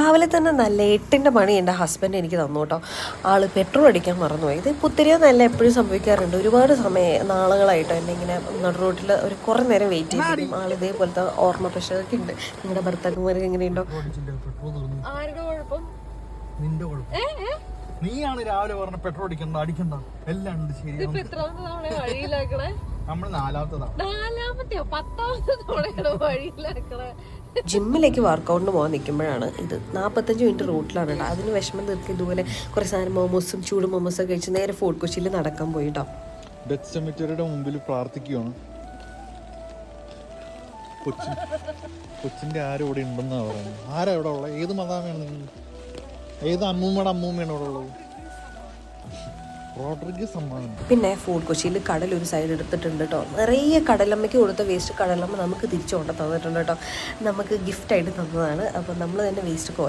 രാവിലെ തന്നെ നല്ല 8ൻ്റെ പണി എൻ്റെ ഹസ്ബൻഡ് എനിക്ക് തന്നു കേട്ടോ. ആൾ പെട്രോൾ അടിക്കാൻ മറന്നുപോയി. ഇത് പുത്തിരിയെന്നല്ല എപ്പോഴും സംഭവിക്കാറുണ്ട്. ഒരുപാട് നാളുകളായിട്ടോ എന്നെ ഇങ്ങനെ നടു റോട്ടിൽ ഒരു കുറേ നേരം വെയിറ്റ് ചെയ്തിരിക്കും. ആൾ ഇതേപോലത്തെ ഓർമ്മ പ്രശ്നമൊക്കെ ഉണ്ട്. നിങ്ങളുടെ ഭർത്താക്കന്മാർക്ക് എങ്ങനെയുണ്ടോ? ആരുടെ കുഴപ്പം? നിന്റെ കുഴപ്പം. നീയാണ് രാവിലെ പറഞ്ഞ പെട്രോൾ അടിക്കണ്ട എല്ലാം ഉണ്ട്. ശരി, നമ്മൾ നാലാമത്തെയോ 10ാമത്തെ തവണയാണ് വഴിയിലാക്കണേ. ജിമ്മിലേക്ക് വർക്കൗട്ടിന് പോകാൻ നിൽക്കുമ്പോഴാണ് ഇത് 45 മിനിറ്റ് റൂട്ടിലാണ് കേട്ടോ. അതിന് വിഷമം തീർക്കുക ഇതുപോലെ കുറേ സാധനം മോമോസും ചൂട് മോമോസും കഴിച്ച് നേരെ ഫോർട്ട് കൊച്ചിയിൽ നടക്കാൻ പോയി കേട്ടോ. ഡെത്ത് സെമിറ്ററിയുടെ മുമ്പിൽ പ്രാർത്ഥിക്കുകയാണ്. കൊച്ചിന്റെ ആരും ഇവിടെ ഉണ്ടെന്നാ പറയുന്നത്. ആരാ ഇവിടെ ഉള്ളത്? ഏത് മതാമാണ് നിങ്ങൾ? ഏത് അമ്മൂമ്മയുടെ അമ്മൂമ്മയാണ് ഇവിടെ ഉള്ളത്? പിന്നെ ഫോർട്ട് കൊച്ചിയിൽ കടൽ ഒരു സൈഡ് എടുത്തിട്ടുണ്ട് കേട്ടോ. നിറയെ കടലമ്മയ്ക്ക് കൊടുത്ത വേസ്റ്റ് കടലമ്മ നമുക്ക് തിരിച്ചു കൊണ്ട് തന്നിട്ടുണ്ട് കേട്ടോ. നമുക്ക് ഗിഫ്റ്റായിട്ട് തന്നതാണ്. അപ്പോൾ നമ്മൾ തന്നെ വേസ്റ്റ് കോരണം.